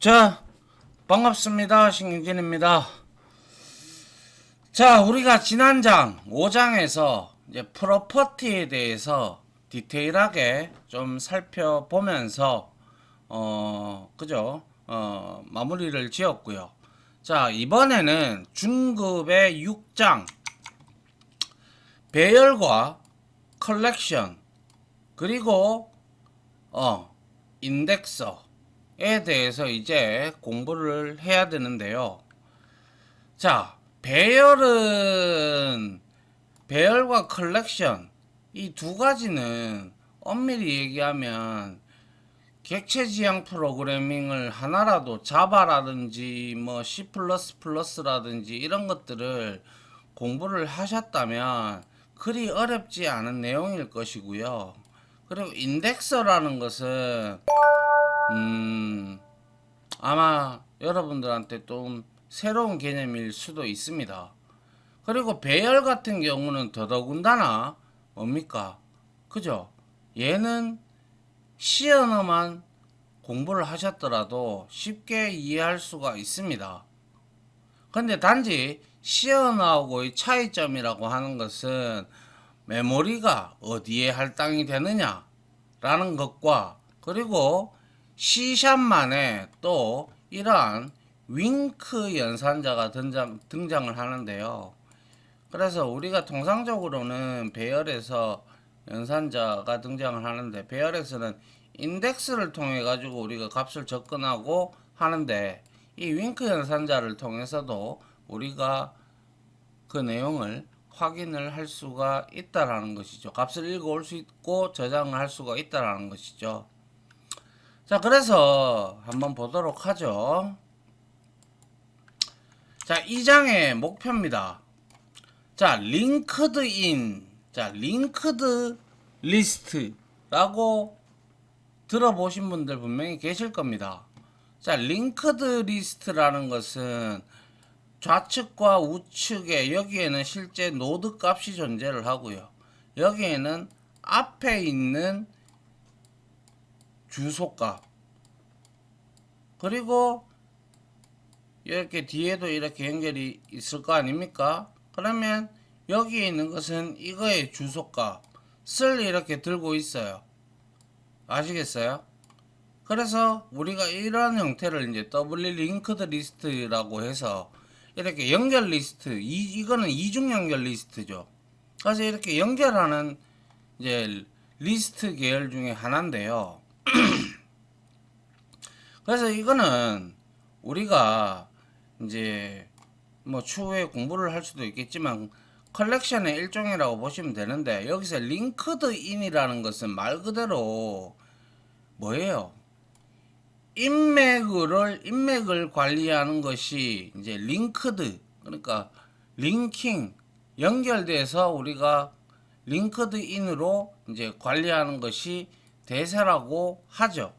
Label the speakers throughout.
Speaker 1: 자, 반갑습니다. 신경진입니다. 자, 우리가 지난 장 5장에서 이제 프로퍼티에 대해서 디테일하게 좀 살펴보면서 그죠? 마무리를 지었고요. 자, 이번에는 중급의 6장 배열과 컬렉션 그리고 인덱서에 대해서 이제 공부를 해야 되는데요. 자, 배열과 컬렉션 이 두 가지는 엄밀히 얘기하면 객체 지향 프로그래밍을 하나라도 자바라든지 뭐 C++라든지 이런 것들을 공부를 하셨다면 그리 어렵지 않은 내용일 것이고요. 그리고 인덱서라는 것은 아마 여러분들한테 좀 새로운 개념일 수도 있습니다. 그리고 배열 같은 경우는 더더군다나 뭡니까? 그죠? 얘는 C 언어만 공부를 하셨더라도 쉽게 이해할 수가 있습니다. 근데 단지 C 언어하고의 차이점이라고 하는 것은 메모리가 어디에 할당이 되느냐 라는 것과 그리고 C샵만에 또 이러한 윙크 연산자가 등장을 하는데요. 그래서 우리가 통상적으로는 배열에서 연산자가 등장을 하는데 배열에서는 인덱스를 통해 가지고 우리가 값을 접근하고 하는데 이 윙크 연산자를 통해서도 우리가 그 내용을 확인을 할 수가 있다라는 것이죠. 값을 읽어올 수 있고 저장을 할 수가 있다라는 것이죠. 자, 그래서 한번 보도록 하죠. 자, 이 장의 목표입니다. 자, 링크드 인. 자, 링크드 리스트라고 들어보신 분들 분명히 계실 겁니다. 자, 링크드 리스트라는 것은 좌측과 우측에 여기에는 실제 노드 값이 존재를 하고요. 여기에는 앞에 있는 주소값 그리고 이렇게 뒤에도 이렇게 연결이 있을 거 아닙니까? 그러면 여기에 있는 것은 이거의 주소값을 이렇게 들고 있어요. 아시겠어요? 그래서 우리가 이런 형태를 이제 더블리 링크드 리스트라고 해서 이렇게 연결 리스트, 이거는 이중 연결 리스트죠. 그래서 이렇게 연결하는 이제 리스트 계열 중에 하나인데요. 그래서 이거는 우리가 이제 뭐 추후에 공부를 할 수도 있겠지만 컬렉션의 일종이라고 보시면 되는데 여기서 링크드 인이라는 것은 말 그대로 뭐예요? 인맥을 관리하는 것이 이제 링크드 그러니까 링킹 연결돼서 우리가 링크드 인으로 이제 관리하는 것이 대세라고 하죠.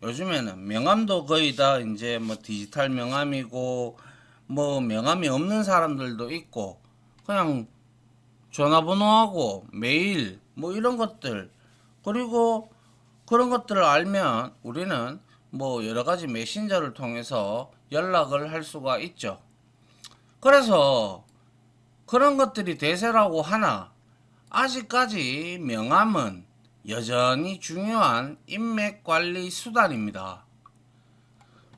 Speaker 1: 요즘에는 명함도 거의 다 이제 뭐 디지털 명함이고 뭐 명함이 없는 사람들도 있고 그냥 전화번호하고 메일 뭐 이런 것들 그리고 그런 것들을 알면 우리는 뭐 여러 가지 메신저를 통해서 연락을 할 수가 있죠. 그래서 그런 것들이 대세라고 하나 아직까지 명함은 여전히 중요한 인맥 관리 수단입니다.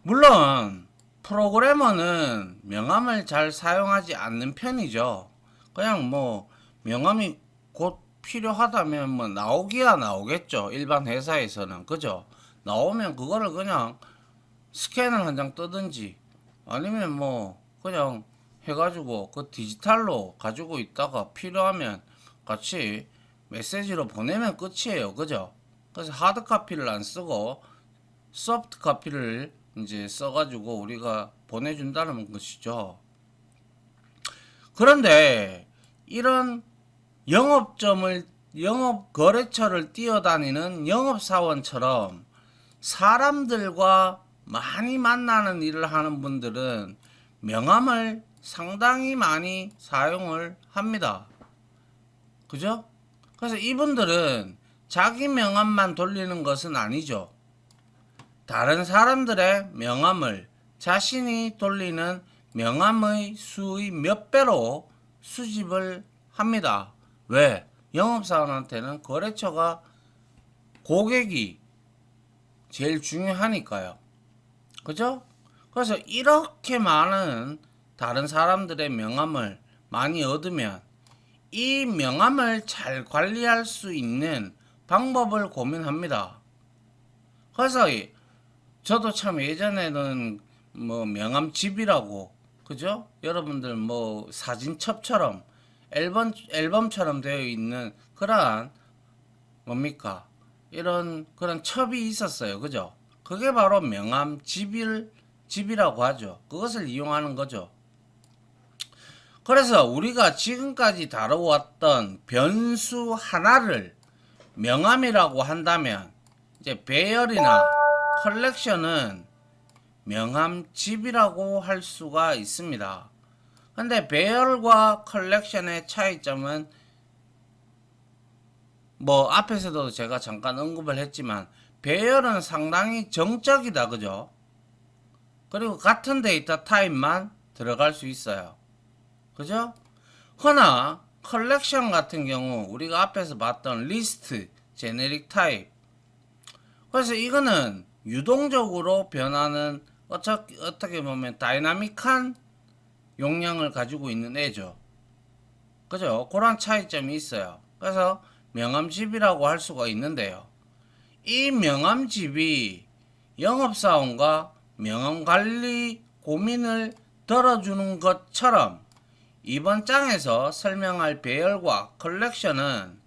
Speaker 1: 물론 프로그래머는 명함을 잘 사용하지 않는 편이죠. 그냥 뭐 명함이 곧 필요하다면 뭐 나오기야 나오겠죠. 일반 회사에서는 그죠? 나오면 그거를 그냥 스캔을 한 장 뜨든지 아니면 뭐 그냥 해가지고 그 디지털로 가지고 있다가 필요하면 같이 메시지로 보내면 끝이에요. 그죠? 그래서 하드 카피를 안 쓰고 소프트 카피를 이제 써가지고 우리가 보내준다는 것이죠. 그런데 이런 영업 거래처를 뛰어다니는 영업사원처럼 사람들과 많이 만나는 일을 하는 분들은 명함을 상당히 많이 사용을 합니다. 그죠? 그래서 이분들은 자기 명함만 돌리는 것은 아니죠. 다른 사람들의 명함을 자신이 돌리는 명함의 수의 몇 배로 수집을 합니다. 왜? 영업사원한테는 거래처가 고객이 제일 중요하니까요. 그죠? 그래서 이렇게 많은 다른 사람들의 명함을 많이 얻으면 이 명함을 잘 관리할 수 있는 방법을 고민합니다. 그래서 저도 참 예전에는 뭐 명함집이라고, 그죠? 여러분들 뭐 사진첩처럼 앨범처럼 되어 있는 그러한 뭡니까? 이런 그런 첩이 있었어요. 그죠? 그게 바로 집이라고 하죠. 그것을 이용하는 거죠. 그래서 우리가 지금까지 다뤄왔던 변수 하나를 명함이라고 한다면 이제 배열이나 컬렉션은 명함집이라고 할 수가 있습니다. 근데 배열과 컬렉션의 차이점은 뭐 앞에서도 제가 잠깐 언급을 했지만 배열은 상당히 정적이다. 그죠? 그리고 같은 데이터 타입만 들어갈 수 있어요. 그죠? 허나 컬렉션 같은 경우 우리가 앞에서 봤던 리스트, 제네릭 타입, 그래서 이거는 유동적으로 변하는 어떻게 보면 다이나믹한 용량을 가지고 있는 애죠. 그죠? 그런 차이점이 있어요. 그래서 명함집이라고 할 수가 있는데요. 이 명함집이 영업사원과 명함관리 고민을 덜어주는 것처럼 이번 장에서 설명할 배열과 컬렉션은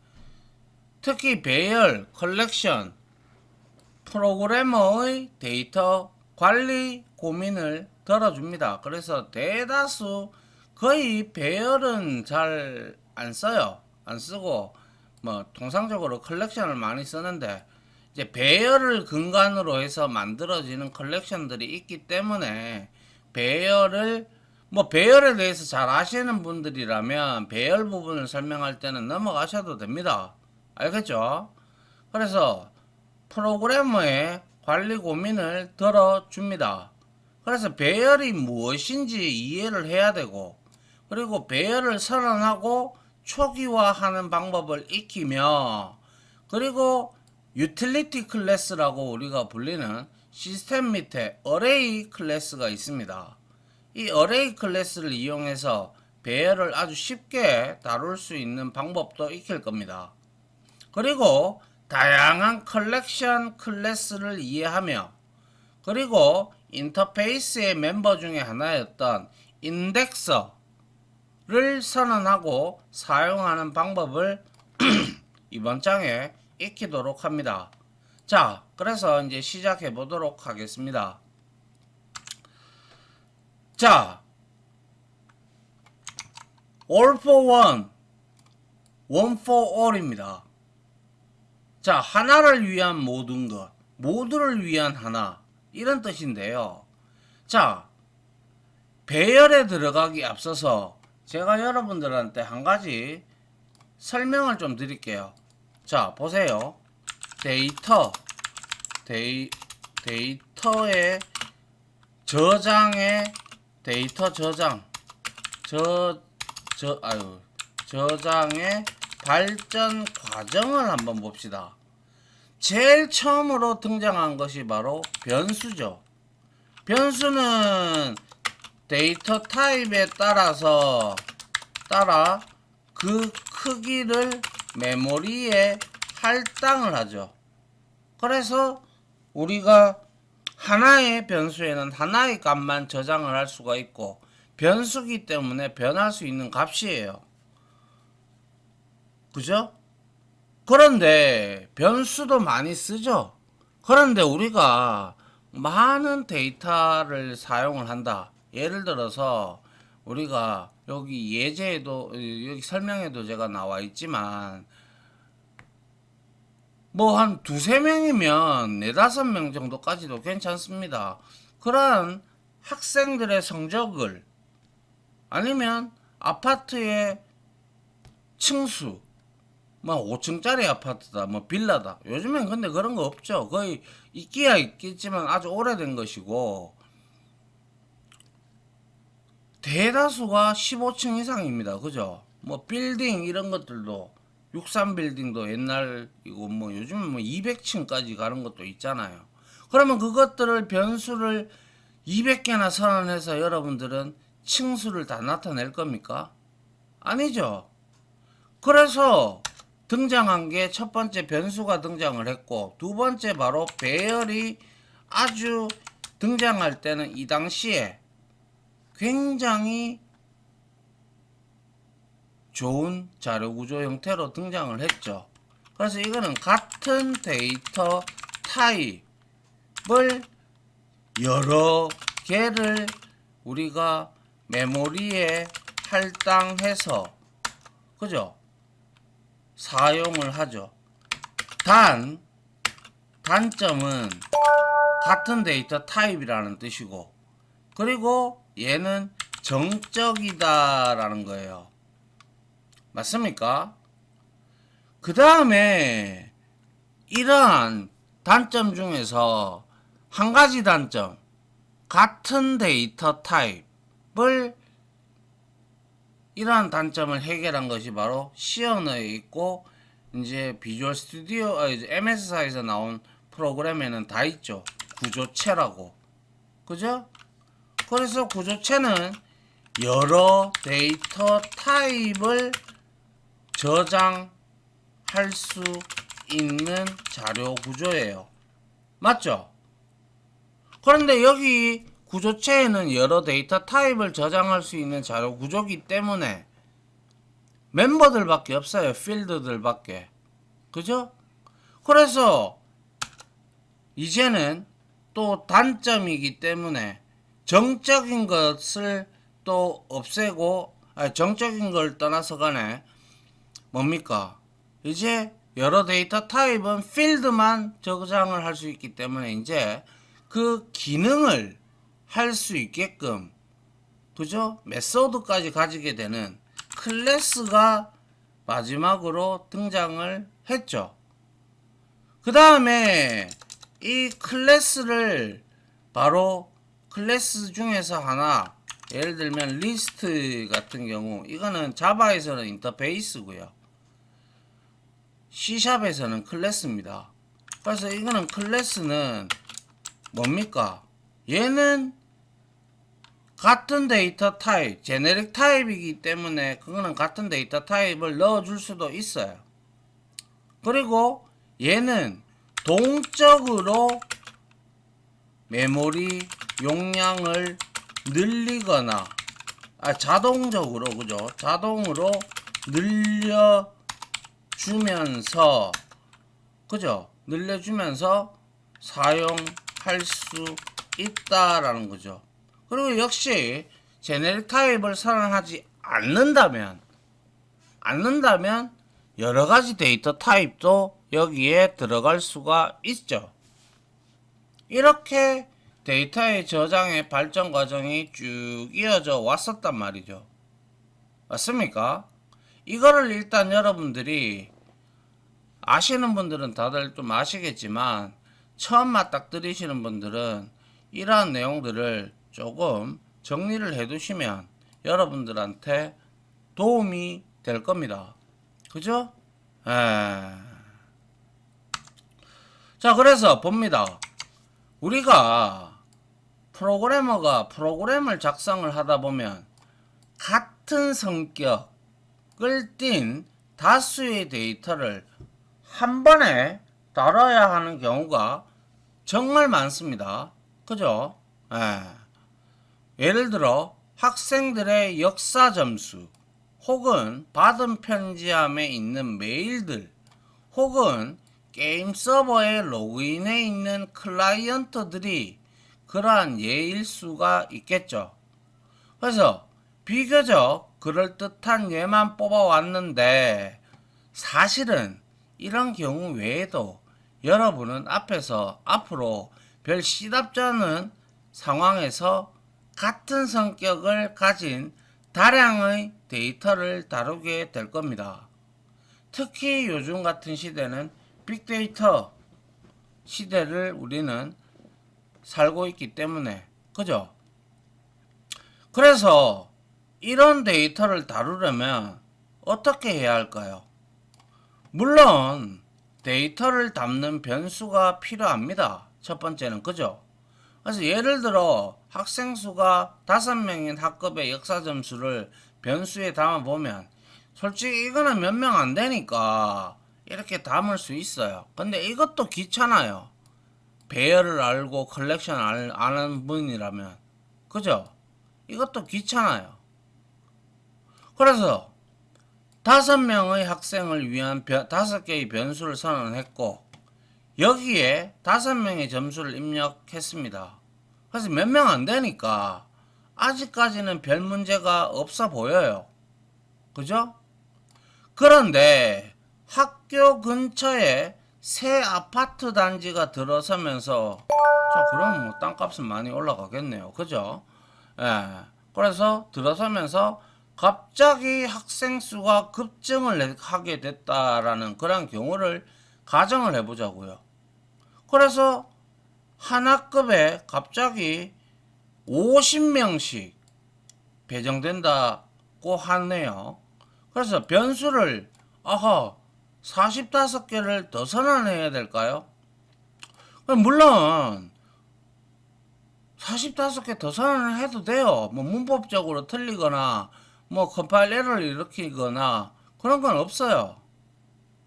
Speaker 1: 특히 배열, 컬렉션, 프로그래머의 데이터 관리 고민을 덜어줍니다. 그래서 대다수 거의 배열은 잘 안 써요. 안 쓰고 뭐 통상적으로 컬렉션을 많이 쓰는데 이제 배열을 근간으로 해서 만들어지는 컬렉션들이 있기 때문에 배열을 뭐 배열에 대해서 잘 아시는 분들이라면 배열 부분을 설명할 때는 넘어가셔도 됩니다. 알겠죠? 그래서 프로그래머의 관리 고민을 들어줍니다. 그래서 배열이 무엇인지 이해를 해야 되고, 그리고 배열을 선언하고 초기화하는 방법을 익히며, 그리고 유틸리티 클래스라고 우리가 불리는 시스템 밑에 어레이 클래스가 있습니다. 이 어레이 클래스를 이용해서 배열을 아주 쉽게 다룰 수 있는 방법도 익힐 겁니다. 그리고 다양한 컬렉션 클래스를 이해하며, 그리고 인터페이스의 멤버 중에 하나였던 인덱서를 선언하고 사용하는 방법을 이번 장에 익히도록 합니다. 자, 그래서 이제 시작해 보도록 하겠습니다. 자, all for one, one for all입니다. 자, 하나를 위한 모든 것, 모두를 위한 하나, 이런 뜻인데요. 자, 배열에 들어가기 앞서서 제가 여러분들한테 한 가지 설명을 좀 드릴게요. 자, 보세요. 데이터의 저장의 데이터 저장의 발전 과정을 한번 봅시다. 제일 처음으로 등장한 것이 바로 변수죠. 변수는 데이터 타입에 따라 그 크기를 메모리에 할당을 하죠. 그래서 우리가 하나의 변수에는 하나의 값만 저장을 할 수가 있고, 변수기 때문에 변할 수 있는 값이에요. 그죠? 그런데 변수도 많이 쓰죠. 그런데 우리가 많은 데이터를 사용을 한다. 예를 들어서 우리가 여기 예제에도, 여기 설명에도 제가 나와 있지만 뭐 한 두세 명이면 네다섯 명 정도까지도 괜찮습니다. 그런 학생들의 성적을, 아니면 아파트의 층수, 뭐 5층짜리 아파트다, 뭐 빌라다. 요즘엔 근데 그런 거 없죠. 거의 있기야 있겠지만 아주 오래된 것이고 대다수가 15층 이상입니다. 그죠? 뭐 빌딩 이런 것들도 63 빌딩도 옛날이고 뭐 요즘은 뭐 200층까지 가는 것도 있잖아요. 그러면 그것들을 변수를 200개나 선언해서 여러분들은 층수를 다 나타낼 겁니까? 아니죠. 그래서 등장한 게 첫 번째 변수가 등장을 했고 두 번째 바로 배열이 아주 등장할 때는 이 당시에 굉장히 좋은 자료 구조 형태로 등장을 했죠. 그래서 이거는 같은 데이터 타입을 여러 개를 우리가 메모리에 할당해서 그죠? 사용을 하죠. 단점은 같은 데이터 타입이라는 뜻이고 그리고 얘는 정적이다라는 거예요. 맞습니까? 그 다음에 이러한 단점 중에서 한 가지 단점, 같은 데이터 타입을 이러한 단점을 해결한 것이 바로 C 언어에 있고 이제 비주얼 스튜디오 MS사에서 나온 프로그램에는 다 있죠. 구조체라고. 그죠? 그래서 구조체는 여러 데이터 타입을 저장할 수 있는 자료 구조예요. 맞죠? 그런데 여기 구조체에는 여러 데이터 타입을 저장할 수 있는 자료 구조기 때문에 멤버들밖에 없어요. 필드들밖에. 그죠? 그래서 이제는 또 단점이기 때문에 정적인 것을 또 없애고 정적인 걸 떠나서 간에 뭡니까? 이제 여러 데이터 타입은 필드만 저장을 할 수 있기 때문에 이제 그 기능을 할 수 있게끔 그죠? 메소드까지 가지게 되는 클래스가 마지막으로 등장을 했죠. 그 다음에 이 클래스를 바로 클래스 중에서 하나 예를 들면 리스트 같은 경우 이거는 자바에서는 인터페이스고요. C샵에서는 클래스입니다. 그래서 이거는 클래스는 뭡니까? 얘는 같은 데이터 타입, 제네릭 타입이기 때문에 그거는 같은 데이터 타입을 넣어줄 수도 있어요. 그리고 얘는 동적으로 메모리 용량을 늘리거나 자동적으로 그죠? 자동으로 늘려주면서 그죠? 늘려주면서 사용할 수 있다라는 거죠. 그리고 역시 제네릭 타입을 선언하지 않는다면 여러 가지 데이터 타입도 여기에 들어갈 수가 있죠. 이렇게 데이터의 저장의 발전 과정이 쭉 이어져 왔었단 말이죠. 맞습니까? 이거를 일단 여러분들이 아시는 분들은 다들 좀 아시겠지만 처음 맞닥뜨리시는 분들은 이러한 내용들을 조금 정리를 해 두시면 여러분들한테 도움이 될 겁니다. 그죠? 자, 그래서 봅니다. 우리가 프로그래머가 프로그램을 작성을 하다 보면 같은 성격을 띤 다수의 데이터를 한 번에 다뤄야 하는 경우가 정말 많습니다. 그죠? 예를 들어 학생들의 역사 점수 혹은 받은 편지함에 있는 메일들 혹은 게임 서버에 로그인해 있는 클라이언트들이 그러한 예일 수가 있겠죠. 그래서 비교적 그럴듯한 예만 뽑아왔는데 사실은 이런 경우 외에도 여러분은 앞으로 별 시답지 않은 상황에서 같은 성격을 가진 다량의 데이터를 다루게 될 겁니다. 특히 요즘 같은 시대는 빅데이터 시대를 우리는 살고 있기 때문에, 그죠? 그래서 이런 데이터를 다루려면 어떻게 해야 할까요? 물론 데이터를 담는 변수가 필요합니다. 첫 번째는, 그죠? 그래서 예를 들어 학생 수가 5명인 학급의 역사 점수를 변수에 담아보면 솔직히 이거는 몇 명 안 되니까 이렇게 담을 수 있어요. 근데 이것도 귀찮아요. 배열을 알고 컬렉션을 아는 분이라면. 그죠? 이것도 귀찮아요. 그래서 5명의 학생을 위한 5개의 변수를 선언했고 여기에 5명의 점수를 입력했습니다. 그래서 몇 명 안 되니까 아직까지는 별 문제가 없어 보여요. 그죠? 그런데 학교 근처에 새 아파트 단지가 들어서면서 자, 그럼 뭐 땅값은 많이 올라가겠네요. 그죠? 예. 그래서 들어서면서 갑자기 학생 수가 급증을 하게 됐다라는 그런 경우를 가정을 해보자고요. 그래서 한 학급에 갑자기 50명씩 배정된다고 하네요. 그래서 변수를 45개를 더 선언해야 될까요? 물론 45개 더 선언을 해도 돼요. 뭐 문법적으로 틀리거나 뭐 컴파일 에러를 일으키거나 그런 건 없어요.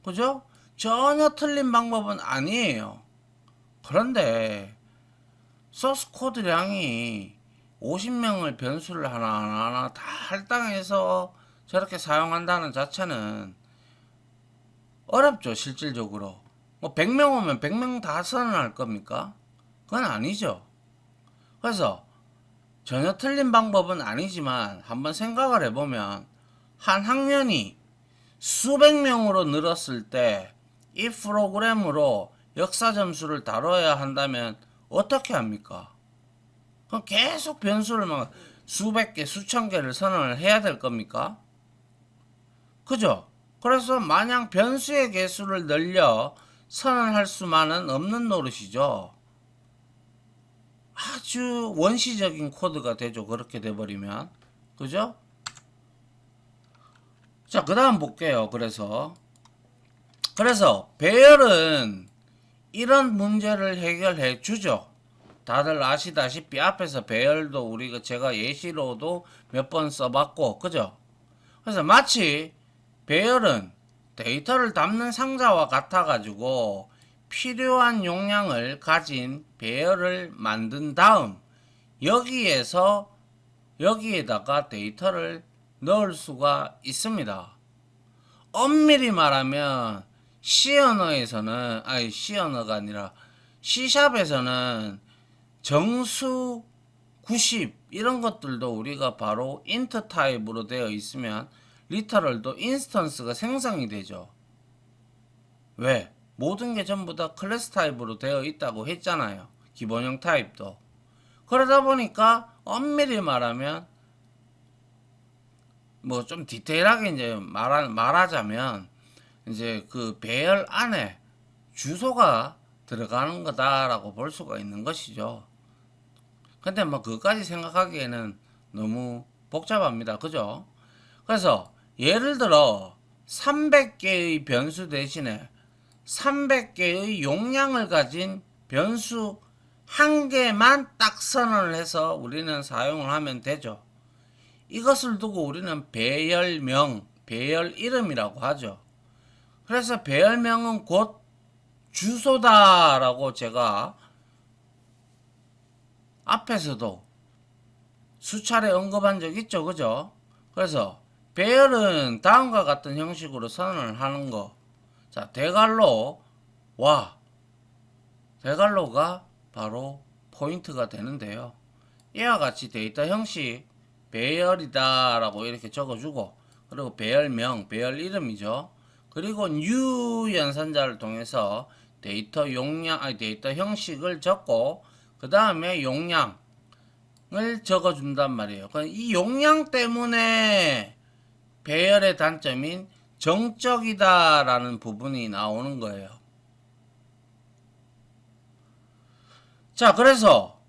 Speaker 1: 그죠? 전혀 틀린 방법은 아니에요. 그런데 소스 코드량이 50명을 변수를 하나하나 다 할당해서 저렇게 사용한다는 자체는 어렵죠, 실질적으로. 뭐 100명 오면 100명 다 선언할 겁니까? 그건 아니죠. 그래서 전혀 틀린 방법은 아니지만 한번 생각을 해보면 한 학년이 수백 명으로 늘었을 때 이 프로그램으로 역사 점수를 다뤄야 한다면 어떻게 합니까? 그럼 계속 변수를 막 수백 개, 수천 개를 선언을 해야 될 겁니까? 그죠? 그래서 마냥 변수의 개수를 늘려 선언할 수만은 없는 노릇이죠. 아주 원시적인 코드가 되죠. 그렇게 돼버리면. 그죠? 자, 그 다음 볼게요. 그래서 배열은 이런 문제를 해결해 주죠. 다들 아시다시피 앞에서 배열도 우리가 제가 예시로도 몇 번 써봤고, 그죠? 그래서 마치 배열은 데이터를 담는 상자와 같아가지고 필요한 용량을 가진 배열을 만든 다음 여기에다가 데이터를 넣을 수가 있습니다. 엄밀히 말하면 C언어가 아니라 C샵에서는 정수 90 이런 것들도 우리가 바로 int 타입으로 되어 있으면 리터럴도 인스턴스가 생성이 되죠. 왜? 모든 게 전부 다 클래스 타입으로 되어 있다고 했잖아요. 기본형 타입도. 그러다 보니까 엄밀히 말하면 뭐 좀 디테일하게 이제 말하자면 이제 그 배열 안에 주소가 들어가는 거다라고 볼 수가 있는 것이죠. 근데 뭐 그것까지 생각하기에는 너무 복잡합니다. 그죠? 그래서 예를 들어 300개의 변수 대신에 300개의 용량을 가진 변수 한 개만 딱 선언을 해서 우리는 사용을 하면 되죠. 이것을 두고 우리는 배열명, 배열 이름이라고 하죠. 그래서 배열명은 곧 주소다라고 제가 앞에서도 수차례 언급한 적 있죠. 그죠? 그래서 배열은 다음과 같은 형식으로 선언을 하는 거. 자, 대괄호가 바로 포인트가 되는데요. 이와 같이 데이터 형식 배열이다 라고 이렇게 적어주고, 그리고 배열명, 배열 이름이죠. 그리고 new 연산자를 통해서 데이터 형식을 적고, 그 다음에 용량을 적어준단 말이에요. 이 용량 때문에 배열의 단점인 정적이다라는 부분이 나오는 거예요. 자, 그래서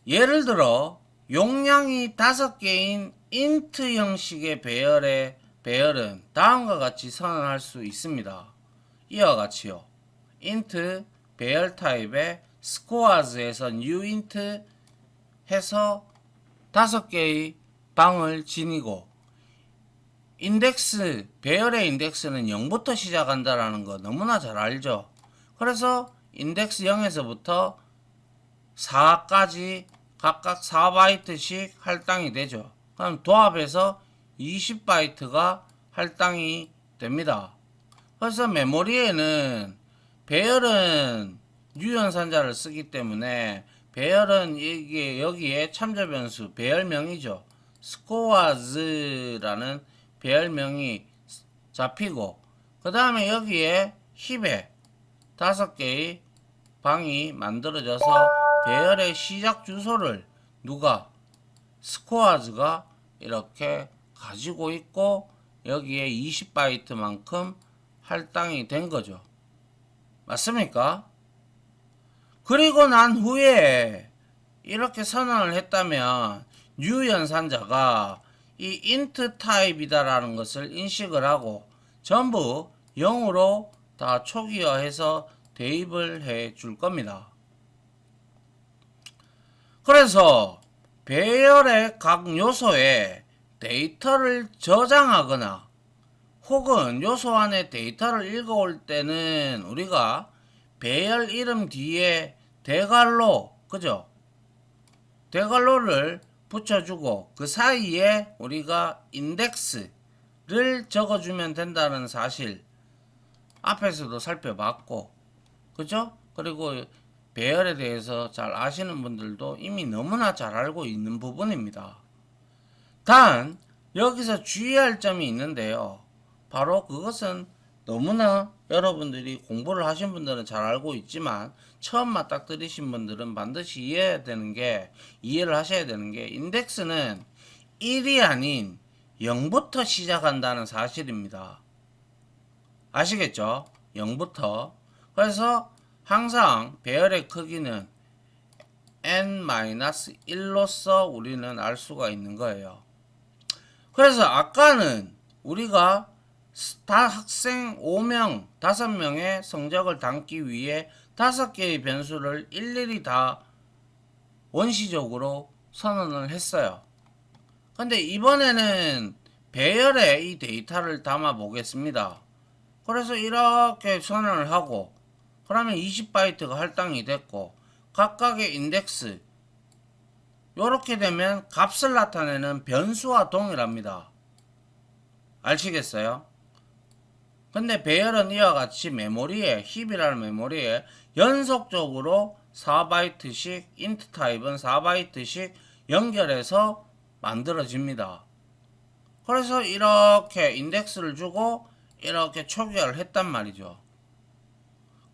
Speaker 1: 예를 들어 용량이 5개인 int 형식의 배열은 다음과 같이 선언할 수 있습니다. 이와 같이요. int 배열 타입의 scores에서 newint 해서 5개의 방을 지니고 배열의 인덱스는 0부터 시작한다라는 거 너무나 잘 알죠. 그래서 인덱스 0에서부터 4까지 각각 4바이트씩 할당이 되죠. 그럼 도합해서 20바이트가 할당이 됩니다. 그래서 메모리에는 배열은 유연산자를 쓰기 때문에 배열은 이게 여기에 참조 변수 배열명이죠. scores라는 배열명이 잡히고 그 다음에 여기에 힙에 5개의 방이 만들어져서 배열의 시작 주소를 누가 scores가 이렇게 가지고 있고 여기에 20바이트만큼 할당이 된 거죠. 맞습니까? 그리고 난 후에 이렇게 선언을 했다면 유연산자가 이 int 타입이다라는 것을 인식을 하고 전부 0으로 다 초기화해서 대입을 해 줄 겁니다. 그래서 배열의 각 요소에 데이터를 저장하거나 혹은 요소 안에 데이터를 읽어올 때는 우리가 배열 이름 뒤에 대괄호, 그죠? 대괄호를 붙여주고 그 사이에 우리가 인덱스를 적어주면 된다는 사실 앞에서도 살펴봤고, 그죠? 그리고 배열에 대해서 잘 아시는 분들도 이미 너무나 잘 알고 있는 부분입니다. 단 여기서 주의할 점이 있는데요. 바로 그것은 너무나 여러분들이 공부를 하신 분들은 잘 알고 있지만 처음 맞닥뜨리신 분들은 반드시 이해를 하셔야 되는 게 인덱스는 1이 아닌 0부터 시작한다는 사실입니다. 아시겠죠? 0부터. 그래서 항상 배열의 크기는 n-1로서 우리는 알 수가 있는 거예요. 그래서 아까는 우리가 학생 5명, 5명의 성적을 담기 위해 5개의 변수를 일일이 다 원시적으로 선언을 했어요. 근데 이번에는 배열에 이 데이터를 담아 보겠습니다. 그래서 이렇게 선언을 하고 그러면 20바이트가 할당이 됐고 각각의 인덱스 이렇게 되면 값을 나타내는 변수와 동일합니다. 아시겠어요? 근데 배열은 이와 같이 메모리에 힙이라는 메모리에 연속적으로 4바이트씩 int 타입은 4바이트씩 연결해서 만들어집니다. 그래서 이렇게 인덱스를 주고 이렇게 초기화를 했단 말이죠.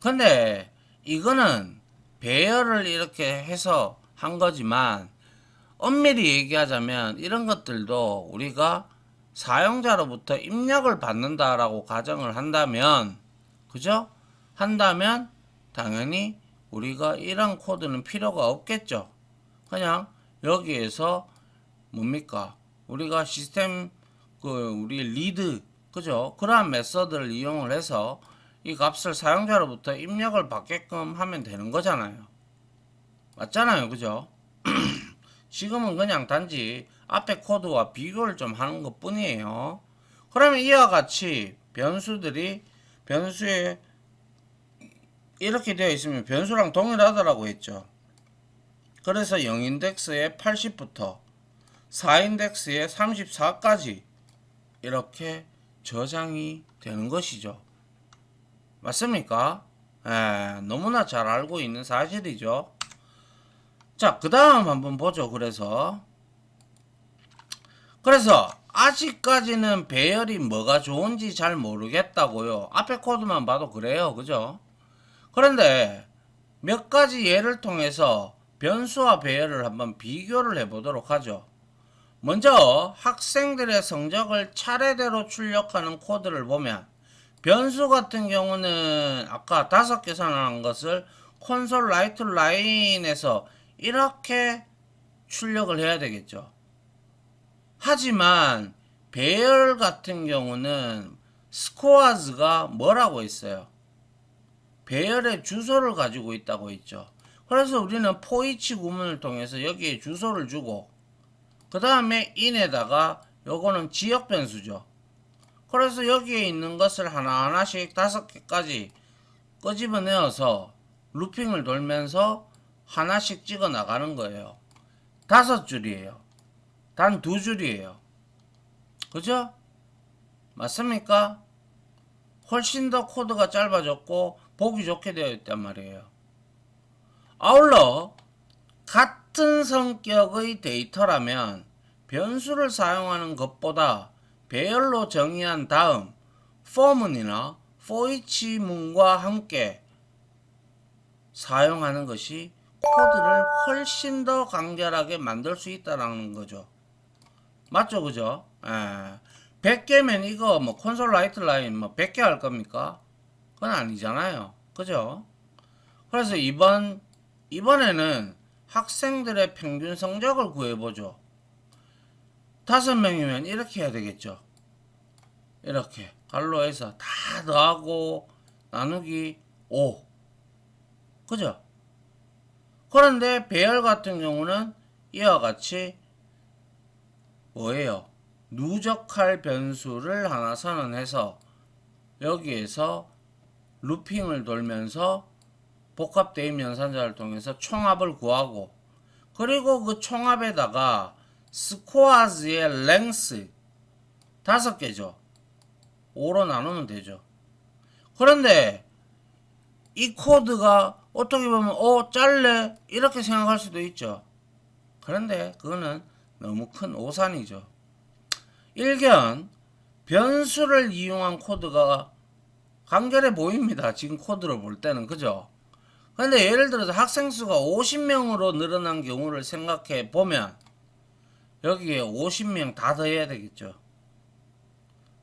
Speaker 1: 근데 이거는 배열을 이렇게 해서 한 거지만 엄밀히 얘기하자면 이런 것들도 우리가 사용자로부터 입력을 받는다라고 가정을 한다면, 그죠? 한다면 당연히 우리가 이런 코드는 필요가 없겠죠. 그냥 여기에서 뭡니까? 우리가 시스템 우리 리드, 그죠? 그러한 메서드를 이용을 해서 이 값을 사용자로부터 입력을 받게끔 하면 되는 거잖아요. 맞잖아요, 그죠? 지금은 그냥 단지 앞에 코드와 비교를 좀 하는 것 뿐이에요. 그러면 이와 같이 변수에 이렇게 되어 있으면 변수랑 동일하다라고 했죠. 그래서 0인덱스에 80부터 4인덱스에 34까지 이렇게 저장이 되는 것이죠. 맞습니까? 너무나 잘 알고 있는 사실이죠. 자, 그 다음 한번 보죠. 그래서 아직까지는 배열이 뭐가 좋은지 잘 모르겠다고요. 앞에 코드만 봐도 그래요. 그죠? 그런데 몇 가지 예를 통해서 변수와 배열을 한번 비교를 해 보도록 하죠. 먼저 학생들의 성적을 차례대로 출력하는 코드를 보면 변수 같은 경우는 아까 5개 선언한 것을 콘솔 라이트 라인에서 이렇게 출력을 해야 되겠죠. 하지만 배열 같은 경우는 스코어즈가 뭐라고 있어요? 배열의 주소를 가지고 있다고 있죠. 그래서 우리는 for 구문을 통해서 여기에 주소를 주고 그 다음에 in에다가 요거는 지역 변수죠. 그래서 여기에 있는 것을 하나하나씩 5개까지 끄집어내어서 루핑을 돌면서 하나씩 찍어 나가는 거예요. 5줄이에요. 단 2줄이에요. 그죠? 맞습니까? 훨씬 더 코드가 짧아졌고 보기 좋게 되어 있단 말이에요. 아울러 같은 성격의 데이터라면 변수를 사용하는 것보다 배열로 정의한 다음 for문이나 for 문과 함께 사용하는 것이 코드를 훨씬 더 간결하게 만들 수 있다는 거죠. 맞죠? 그죠? 100개면 이거 뭐 콘솔 라이트 라인 뭐 100개 할 겁니까? 그건 아니잖아요. 그죠? 그래서 이번에는 학생들의 평균 성적을 구해보죠. 5명이면 이렇게 해야 되겠죠. 이렇게 갈로해서 다 더하고 나누기 5. 그죠? 그런데 배열 같은 경우는 이와 같이 뭐예요? 누적할 변수를 하나 선언해서 여기에서 루핑을 돌면서 복합 대입 연산자를 통해서 총합을 구하고 그리고 그 총합에다가 스코어즈의 랭스 5개죠. 5로 나누면 되죠. 그런데 이 코드가 어떻게 보면 짤래 이렇게 생각할 수도 있죠. 그런데 그거는 너무 큰 오산이죠. 일견 변수를 이용한 코드가 간결해 보입니다. 지금 코드를 볼 때는. 그죠? 근데 예를 들어서 학생 수가 50명으로 늘어난 경우를 생각해 보면 여기에 50명 다 더해야 되겠죠.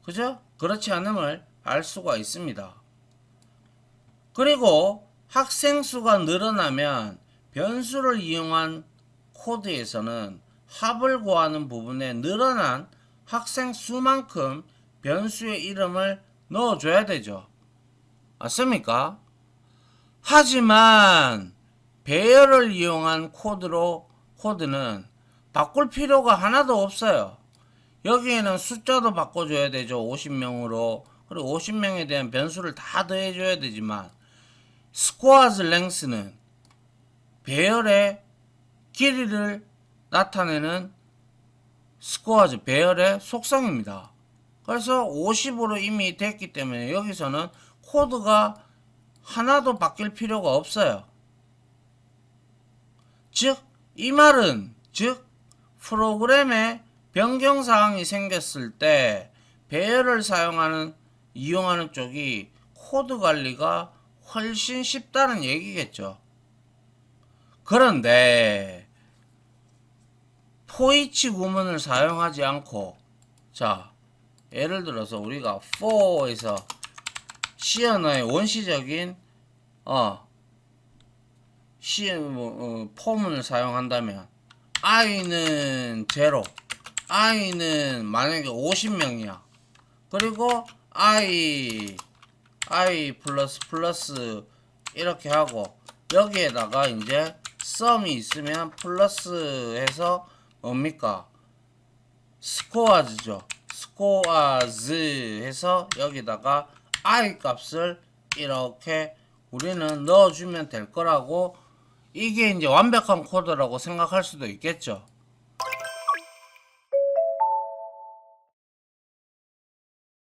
Speaker 1: 그죠? 그렇지 않음을 알 수가 있습니다. 그리고 학생 수가 늘어나면 변수를 이용한 코드에서는 합을 구하는 부분에 늘어난 학생 수만큼 변수의 이름을 넣어줘야 되죠. 맞습니까? 하지만 배열을 이용한 코드는 바꿀 필요가 하나도 없어요. 여기에는 숫자도 바꿔줘야 되죠. 50명으로. 그리고 50명에 대한 변수를 다 더해줘야 되지만 스코어즈 랭스는 배열의 길이를 나타내는 스코어즈 배열의 속성입니다. 그래서 50으로 이미 됐기 때문에 여기서는 코드가 하나도 바뀔 필요가 없어요. 이 말은 프로그램에 변경사항이 생겼을 때 배열을 이용하는 쪽이 코드 관리가 훨씬 쉽다는 얘기겠죠. 그런데 for 구문을 사용하지 않고 예를 들어서 우리가 for에서 C 언어의 원시적인 포문을 사용한다면 i는 0, i는 만약에 50명이야. 그리고 i 플러스 이렇게 하고 여기에다가 이제 sum이 있으면 플러스 해서 뭡니까? 스코어즈죠. 스코어즈 해서 여기다가 i 값을 이렇게 우리는 넣어주면 될 거라고 이게 이제 완벽한 코드라고 생각할 수도 있겠죠.